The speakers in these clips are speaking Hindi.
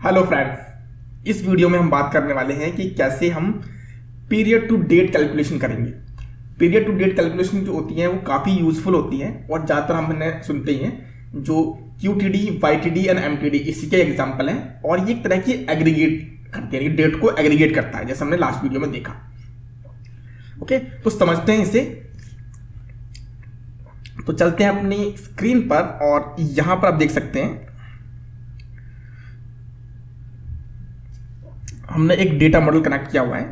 हेलो फ्रेंड्स, इस वीडियो में हम बात करने वाले हैं कि कैसे हम पीरियड टू डेट कैलकुलेशन करेंगे। पीरियड टू डेट कैलकुलेशन जो होती है वो काफ़ी यूजफुल होती है और ज़्यादातर हमने सुनते ही हैं। जो QTD, YTD एंड MTD इसी के एग्जाम्पल हैं और ये एक तरह की एग्रीगेट करते हैं, डेट को एग्रीगेट करता है, जैसे हमने लास्ट वीडियो में देखा। ओके, तो समझते हैं इसे। तो चलते हैं अपनी स्क्रीन पर और यहां पर आप देख सकते हैं हमने एक डेटा मॉडल कनेक्ट किया हुआ है।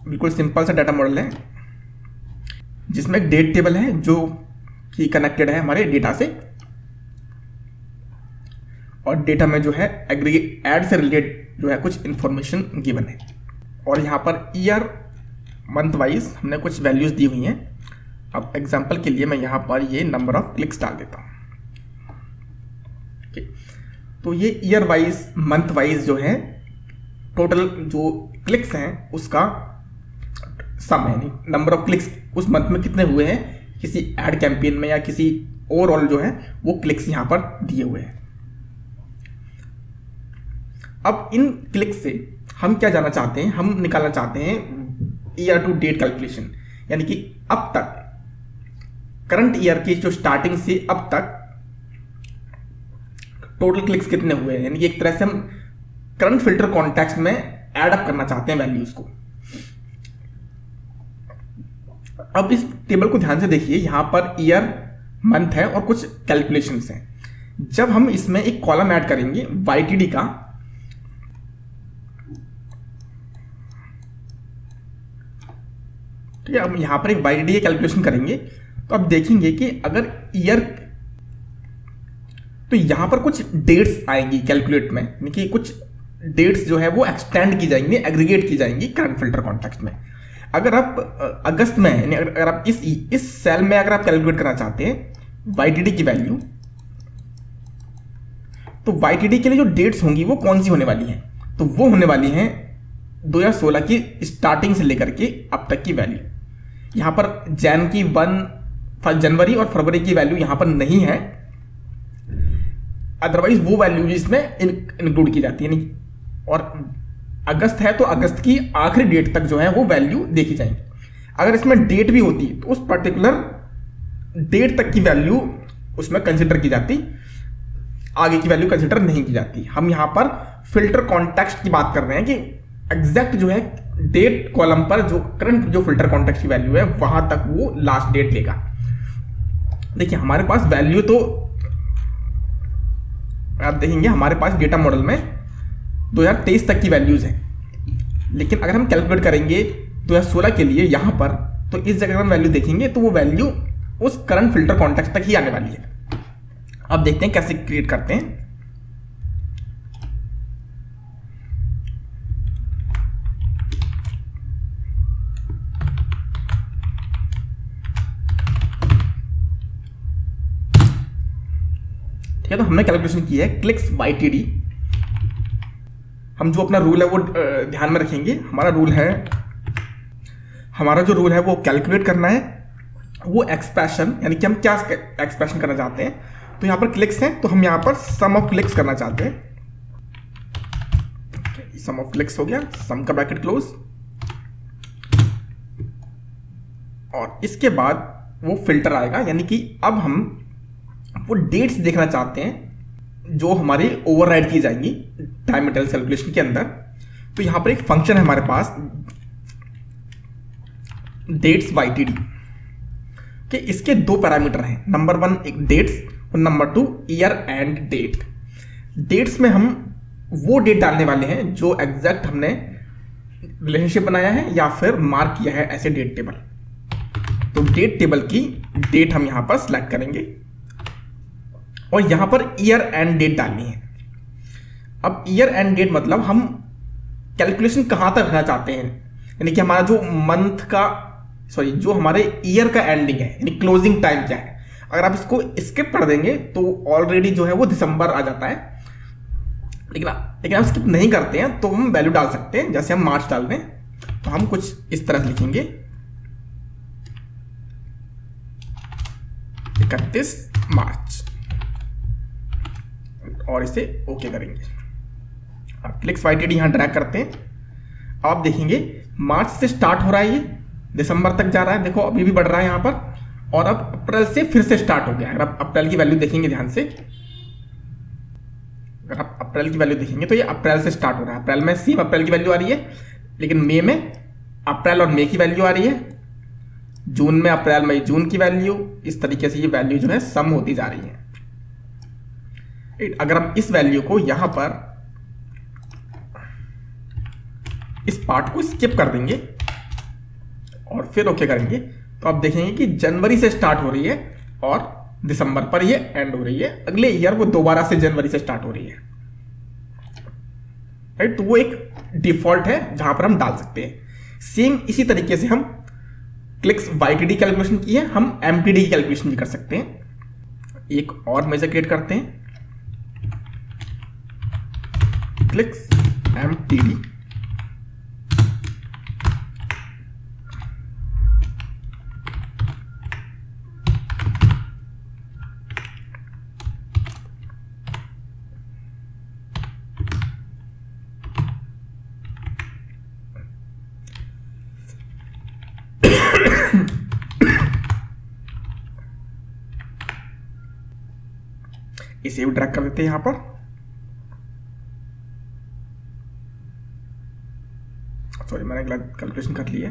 बिल्कुल सिंपल सा डेटा मॉडल है जिसमें एक डेट टेबल है जो कि कनेक्टेड है हमारे डेटा से, और डेटा में जो है एग्रीगेट ऐड से रिलेटेड जो है कुछ इंफॉर्मेशन गिवन है। और यहाँ पर ईयर मंथ वाइज हमने कुछ वैल्यूज दी हुई हैं। अब एग्जांपल के लिए मैं यहाँ पर ये नंबर ऑफ क्लिक्स डाल देता हूँ। तो ये ईयर वाइज मंथ वाइज जो है टोटल जो क्लिक्स हैं उसका सम है, नंबर ऑफ क्लिक्स उस मंथ में कितने हुए हैं किसी एड कैंपेन में या किसी ओवरऑल जो है वो क्लिक्स यहाँ पर दिए हुए हैं। अब इन क्लिक्स से हम क्या जानना चाहते हैं, हम निकालना चाहते हैं ईयर टू डेट कैलकुलेशन, यानी कि अब तक करंट ईयर की जो स्टार्टिंग से अब तक टोटल क्लिक्स कितने हुए हैं, यानी कि एक तरह से हम करंट फिल्टर कॉन्टेक्स्ट में ऐड अप करना चाहते हैं वैल्यूज को। अब इस टेबल को ध्यान से देखिए, यहां पर ईयर मंथ है और कुछ कैलकुलेशंस हैं। जब हम इसमें एक कॉलम ऐड करेंगे YTD का, ठीक है, अब यहां पर एक YTD कैलकुलेशन करेंगे तो अब देखेंगे कि अगर ईयर, तो यहां पर कुछ डेट्स आएंगी कैलकुलेट में, यानी कि कुछ डेट्स जो है वो एक्सटेंड की जाएंगी, एग्रीगेट की जाएंगी करंट फिल्टर कॉन्टेक्स्ट में। अगर आप अगस्त में, यानी अगर आप इस सेल में अगर आप कैलकुलेट करना चाहते हैं YTD की वैल्यू, तो YTD के लिए जो डेट्स होंगी वो कौन सी होने वाली हैं, तो वो होने वाली हैं 2016 की स्टार्टिंग से लेकर के अब तक की वैल्यू। यहां पर जैन की 1 जनवरी और फरवरी की वैल्यू यहां पर नहीं है, अदरवाइज वो वैल्यू इसमें इंक्लूड की जाती है। और अगस्त है तो अगस्त की आखिरी डेट तक जो है वो वैल्यू देखी जाएंगी। अगर इसमें डेट भी होती तो उस पर्टिकुलर डेट तक की वैल्यू उसमें कंसिडर की जाती, आगे की वैल्यू कंसिडर नहीं की जाती। हम यहां पर फिल्टर कॉन्टेक्स्ट की बात कर रहे हैं कि एग्जैक्ट जो है डेट कॉलम पर जो करंट जो फिल्टर कॉन्टेक्स्ट की वैल्यू है वहां तक वो लास्ट डेट लेगा। देखिए हमारे पास वैल्यू तो आप देखेंगे हमारे पास डेटा मॉडल में 2023 तक की वैल्यूज हैं, लेकिन अगर हम कैलकुलेट करेंगे 2016 के लिए यहां पर, तो इस जगह हम वैल्यू देखेंगे तो वो वैल्यू उस करंट फिल्टर कॉन्टेक्स्ट तक ही आने वाली है। अब देखते हैं कैसे क्रिएट करते हैं। ठीक है, तो हमने कैलकुलेशन की है क्लिक्स YTD। हम जो अपना रूल है वो ध्यान में रखेंगे। हमारा जो रूल है वो कैलकुलेट करना है वो एक्सप्रेशन, यानी कि हम क्या एक्सप्रेशन करना चाहते हैं। तो यहां पर क्लिक्स हैं तो हम यहां पर सम ऑफ क्लिक्स करना चाहते हैं। सम ऑफ क्लिक्स हो गया, सम का ब्रैकेट क्लोज, और इसके बाद वो फिल्टर आएगा, यानी कि अब हम वो डेट्स देखना चाहते हैं जो हमारी ओवरराइड की जाएंगी टाइम मटेरियल कैलकुलेशन के अंदर। तो यहां पर एक फंक्शन है हमारे पास डेट्स YTD के, इसके दो पैरामीटर हैं, नंबर 1 एक डेट्स और number 2 year end date. Dates में हम वो डेट डालने वाले हैं जो एग्जैक्ट हमने रिलेशनशिप बनाया है या फिर मार्क किया है ऐसे डेट टेबल। तो डेट टेबल की डेट हम यहां पर सिलेक्ट करेंगे और यहां पर ईयर एंड डेट डालनी है। अब ईयर एंड डेट मतलब हम कैलकुलेशन कहां तक रखना चाहते हैं, यानी कि हमारा जो मंथ का जो हमारे ईयर का एंडिंग है, यानी क्लोजिंग टाइम क्या है। अगर आप इसको स्किप कर देंगे तो ऑलरेडी जो है वो दिसंबर आ जाता है, लेकिन आप स्किप नहीं करते हैं तो हम वैल्यू डाल सकते हैं। जैसे हम मार्च डाल दें तो हम कुछ इस तरह से लिखेंगे 31 मार्च और इसे ओके करेंगे। अब क्लिक्स वाईटीडी यहाँ ड्रैग करते हैं, आप देखेंगे मार्च से स्टार्ट हो रहा है, ये दिसंबर तक जा रहा है, देखो अभी भी बढ़ रहा है यहाँ पर, और अब अप्रैल से फिर से स्टार्ट हो गया है। अगर आप अप्रैल की वैल्यू देखेंगे ध्यान से, अगर आप अप्रैल की वैल्यू देखेंगे तो ये अप्रैल से स्टार्ट हो रहा है। अप्रैल में सेम अप्रैल की वैल्यू आ रही है, लेकिन मई में अप्रैल और मई की वैल्यू आ रही है, जून में अप्रैल मई जून की वैल्यू, इस तरीके से ये वैल्यू जो है सम होती जा रही है। अगर हम इस वैल्यू को यहां पर इस पार्ट को स्किप कर देंगे और फिर ओके करेंगे, तो आप देखेंगे कि जनवरी से स्टार्ट हो रही है और दिसंबर पर ये एंड हो रही है। अगले ईयर वो दोबारा से जनवरी से स्टार्ट हो रही है, राइट। तो वो एक डिफॉल्ट है जहां पर हम डाल सकते हैं। सेम इसी तरीके से हम क्लिक्स वाईटीडी कैलकुलेशन की है, हम एमटीडी की कैलकुलेशन भी कर सकते हैं। एक और मेजर क्रिएट करते हैं, क्लिक्स एमटीडी, इसे भी ड्रैग कर देते हैं यहां पर। सॉरी, मैंने गलत कैलकुलेशन कर ली है।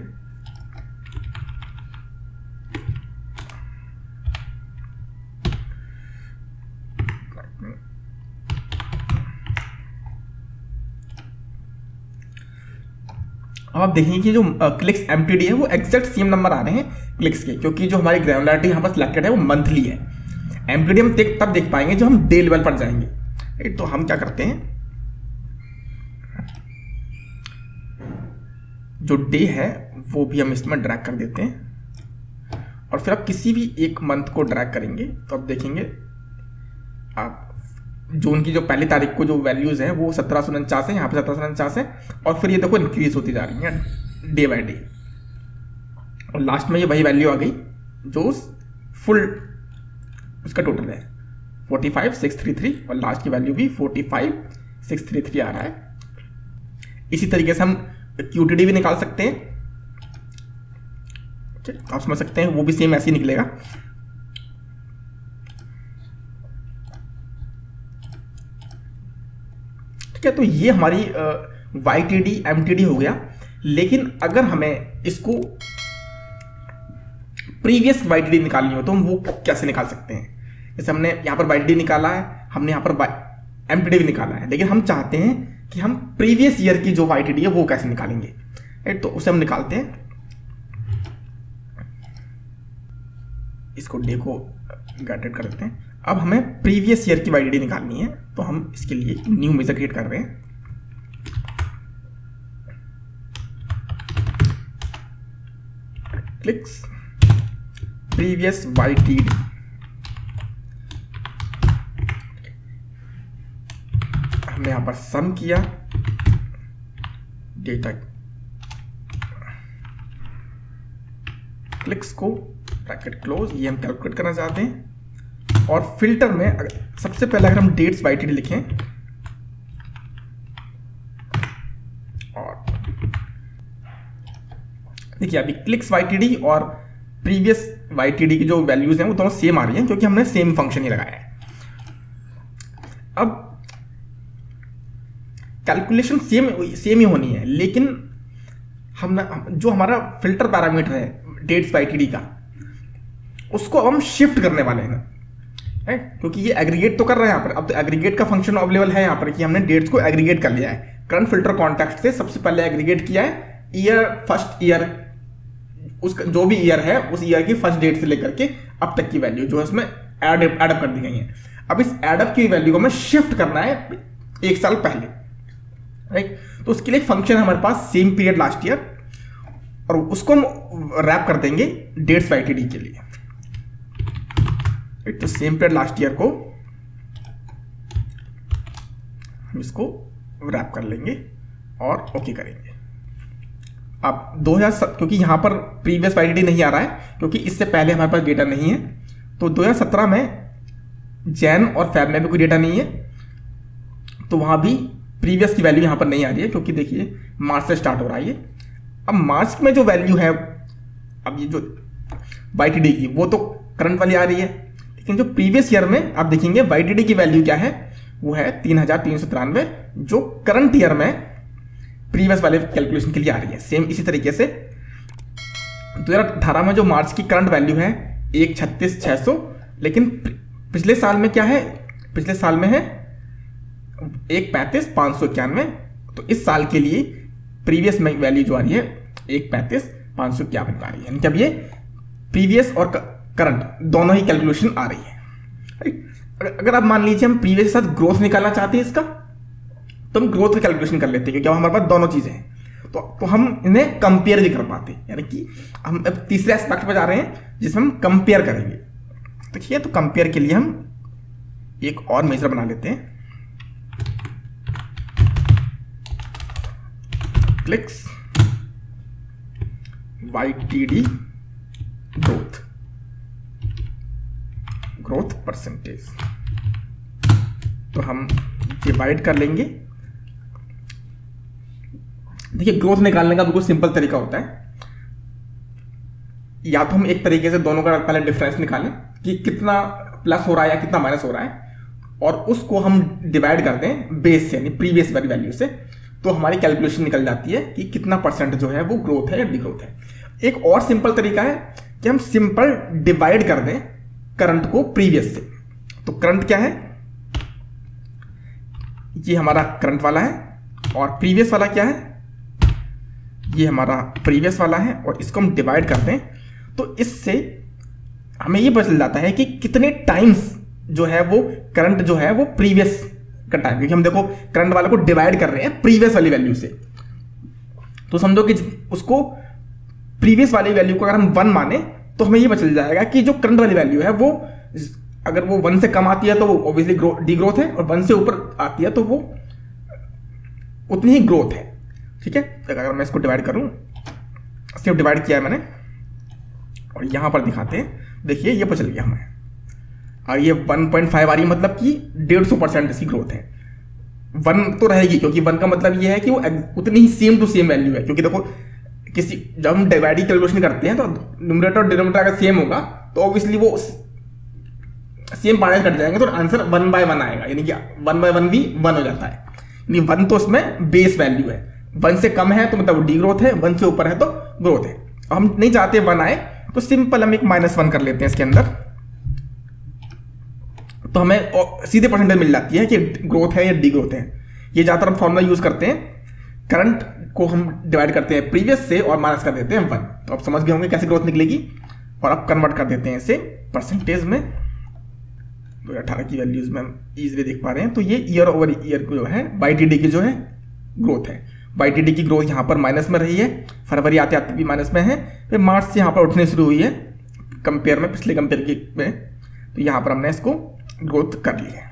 अब आप देखेंगे कि जो क्लिक्स एमटीडी है वो एग्जैक्ट सेम नंबर आ रहे हैं क्लिक्स के, क्योंकि जो हमारी ग्रैनुलरिटी यहाँ पर सिलेक्टेड है वो मंथली है। एमटीडी हम तब देख पाएंगे जब हम डे लेवल पर जाएंगे। तो हम क्या करते हैं, जो डे है वो भी हम इसमें ड्रैग कर देते हैं, और फिर आप किसी भी एक मंथ को ड्रैग करेंगे तो आप देखेंगे आप जून की जो पहली तारीख को जो वैल्यूज है वो 1749 है, यहाँ पे 1749 है, और फिर ये देखो इंक्रीज होती जा रही है डे बाय डे, और लास्ट में ये वही वैल्यू आ गई जो फुल उसका टोटल है 45633, और लास्ट की वैल्यू भी 45633 आ रहा है। इसी तरीके से हम क्यूटीडी भी निकाल सकते हैं, आप समझ सकते हैं वो भी सेम ऐसे ही निकलेगा। ठीक है, तो ये हमारी वाईटीडी एमटीडी हो गया। लेकिन अगर हमें इसको प्रीवियस वाईटीडी निकालनी हो तो हम वो कैसे निकाल सकते हैं? जैसे हमने यहाँ पर वाईटीडी निकाला है, हमने यहाँ पर एमटीडी भी निकाला है, लेकिन हम चाहते हैं कि हम प्रीवियस ईयर की जो वाईटीडी है वो कैसे निकालेंगे, राइट। तो उसे हम निकालते हैं, इसको डे को गैटेड कर देते हैं। अब हमें प्रीवियस ईयर की वाईटीडी निकालनी है, तो हम इसके लिए न्यू मेजर क्रिएट कर रहे हैं। क्लिक्स प्रीवियस वाईटीडी, हमने यहां पर सम किया, डेटा क्लिक्स को ब्रैकेट क्लोज, ये हम कैलकुलेट करना चाहते हैं। और फिल्टर में सबसे पहले अगर हम डेट्स वाईटीडी लिखें, और देखिए अभी क्लिक्स वाईटीडी और प्रीवियस वाईटीडी की जो वैल्यूज हैं वो दोनों सेम आ रही हैं, क्योंकि हमने सेम फंक्शन ही लगाया है। अब कैलकुलेशन सेम ही होनी है, लेकिन हम जो हमारा फिल्टर पैरामीटर है डेट्स वाईटीडी का, उसको हम शिफ्ट करने वाले हैं, राइट। क्योंकि ये एग्रीगेट तो कर रहे हैं यहाँ पर, अब तो एग्रीगेट का फंक्शन अवेलेबल है यहाँ पर कि हमने डेट्स को एग्रीगेट कर लिया है। करंट फिल्टर कॉन्टेक्स्ट से सबसे पहले एग्रीगेट किया है ईयर, फर्स्ट ईयर, उसका जो भी ईयर है उस ईयर की फर्स्ट डेट से लेकर के अब तक की वैल्यू जो है उसमें एडअप कर दी गई है। अब इस एडअप की वैल्यू को हमें शिफ्ट करना है एक साल पहले, राइट। तो उसके लिए एक फंक्शन है हमारे पास, सेम पीरियड लास्ट ईयर, और उसको हम रैप कर देंगे डेट्स वाईटीडी के लिए। तो सेम पीरियड लास्ट ईयर को हम इसको रैप कर लेंगे और ओके करेंगे। अब 2000, क्योंकि यहां पर प्रीवियस वाईटीडी नहीं आ रहा है क्योंकि इससे पहले हमारे पास डेटा नहीं है, तो 2017 में जैन और फेब में भी कोई डेटा नहीं है, तो वहां भी प्रीवियस की वैल्यू यहाँ पर नहीं आ रही है, क्योंकि देखिए मार्च से स्टार्ट हो रहा है ये। अब मार्च में जो वैल्यू है, अब ये जो YTD की, वो तो करंट वाली आ रही है, लेकिन जो प्रीवियस ईयर में आप देखेंगे YTD की वैल्यू क्या है, वो है 3393, जो करंट ईयर में प्रीवियस वाले कैलकुलेशन के लिए आ रही है। सेम इसी तरीके से 2018 में जो मार्च की करंट वैल्यू है 136,600, लेकिन पिछले साल में क्या है, पिछले साल में है 135,591। तो इस साल के लिए प्रीवियस में वैल्यू जो आ रही है 135,551 आ रही है, यानी कि अब ये प्रीवियस और करंट दोनों ही कैलकुलेशन आ रही है। अगर आप मान लीजिए हम प्रीवियस के साथ ग्रोथ निकालना चाहते हैं इसका, तो हम ग्रोथ का कैलकुलेशन कर लेते हैं, क्योंकि हमारे पास दोनों चीजें हैं, तो हम इन्हें कंपेयर भी कर पाते हैं। यानी कि हम अब तीसरे एस्पेक्ट पर जा रहे हैं जिसमें हम कंपेयर करेंगे। देखिए, तो कंपेयर के लिए हम एक और मेजर बना लेते हैं, क्लिक्स YTD ग्रोथ परसेंटेज। तो हम डिवाइड कर लेंगे। देखिए, ग्रोथ निकालने का बिल्कुल सिंपल तरीका होता है, या तो हम एक तरीके से दोनों का पहले डिफरेंस निकालें कि कितना प्लस हो रहा है या कितना माइनस हो रहा है, और उसको हम डिवाइड कर दें बेस से, यानी प्रीवियस वाली वैल्यू से, तो हमारी कैलकुलेशन निकल जाती है कि कितना परसेंट जो है वो ग्रोथ है या डिग्रोथ है। एक और सिंपल तरीका है कि हम सिंपल डिवाइड कर दें करंट को प्रीवियस से। तो करंट क्या है, ये हमारा करंट वाला है, और प्रीवियस वाला क्या है, ये हमारा प्रीवियस वाला है, और इसको हम डिवाइड करते हैं, तो इससे हमें ये पता चल जाता है कि कितने टाइम्स जो है वो करंट जो है वो प्रीवियस का टाइम, क्योंकि हम देखो करंट वाले को डिवाइड कर रहे हैं प्रीवियस वाली वैल्यू से। तो समझो कि उसको प्रीवियस वाली वैल्यू को अगर हम 1 माने, तो हमें ये पता चल जाएगा कि जो करंट वाली वैल्यू है वो अगर वो 1 से कम आती है तो वो ऑब्वियसली डिग्रोथ है, और 1 से ऊपर आती है तो वो उतनी ही ग्रोथ है। ठीक है, अगर मैं इसको डिवाइड करूं, सिर्फ डिवाइड किया है मैंने, और यहां पर दिखाते हैं, देखिए ये पता चल गया हमें, और ये 1.5 आ रही है, मतलब कि 150% इसकी ग्रोथ है। 1 तो रहेगी, क्योंकि 1 का मतलब ये है कि वो उतनी ही सेम टू सेम वैल्यू है, क्योंकि देखो जब हम डिवाइड कैलकुलेशन करते हैं तो न्यूमरेटर और डिनोमिनेटर अगर सेम होगा तो ऑब्वियसली वो सेम पार्ट कट जाएंगे, तो आंसर 1/1 आएगा, यानी कि 1/1 भी 1 हो जाता है। यानी 1 तो उसमें बेस वैल्यू है, 1 से कम है तो मतलब डिग्रोथ है, 1 से ऊपर है तो ग्रोथ है। हम नहीं चाहते 1 आए, तो सिंपल हम एक -1 कर लेते हैं इसके अंदर, तो हमें सीधे परसेंटेज मिल जाती है कि ग्रोथ है या डिग्रोथ है। ये ज्यादातर हम फॉर्मूला यूज करते हैं, करंट को हम डिवाइड करते हैं प्रीवियस से और माइनस कर देते हैं 1। तो आप समझ गए होंगे कैसे ग्रोथ निकलेगी, और अब कन्वर्ट कर देते हैं इसे परसेंटेज में। 2018 की वैल्यूज में हम इजीली देख पा रहे हैं। तो ये ईयर ओवर ईयर को जो है YTD की जो है ग्रोथ है, YTD की ग्रोथ यहाँ पर माइनस में रही है, फरवरी आते आते भी माइनस में है, फिर मार्च से यहाँ पर उठने शुरू हुई है कंपेयर में, पिछले कंपेयर में, तो यहाँ पर हमने इसको ग्रोथ कर ली है।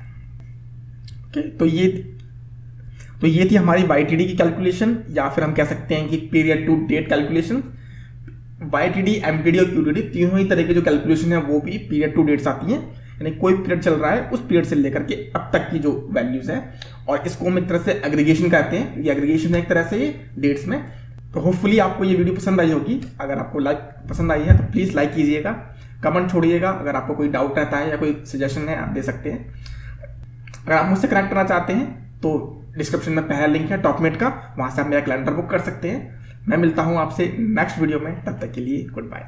ओके, तो ये थी हमारी YTD की कैलकुलेशन, या फिर हम कह सकते हैं कि period to date calculation. YTD, MTD और QTD तीनों ही तरह के जो कैलकुलेशन है वो भी पीरियड टू डेट्स आती हैं, यानी कोई पीरियड चल रहा है उस पीरियड से लेकर के अब तक की जो वैल्यूज है, और इसको हम एक तरह से एग्रीगेशन कहते हैं। ये एग्रीगेशन है एक तरह से ये डेट्स में। तो होपफुली आपको ये वीडियो पसंद आई होगी। अगर आपको पसंद आई है तो प्लीज़ लाइक कीजिएगा, कमेंट छोड़िएगा। अगर आपको कोई डाउट रहता है या कोई सजेशन है आप दे सकते हैं। अगर आप मुझसे कनेक्ट करना चाहते हैं तो डिस्क्रिप्शन में पहला लिंक है टॉपमेट का, वहां से आप मेरा कैलेंडर बुक कर सकते हैं। मैं मिलता हूं आपसे नेक्स्ट वीडियो में, तब तक के लिए गुड बाय।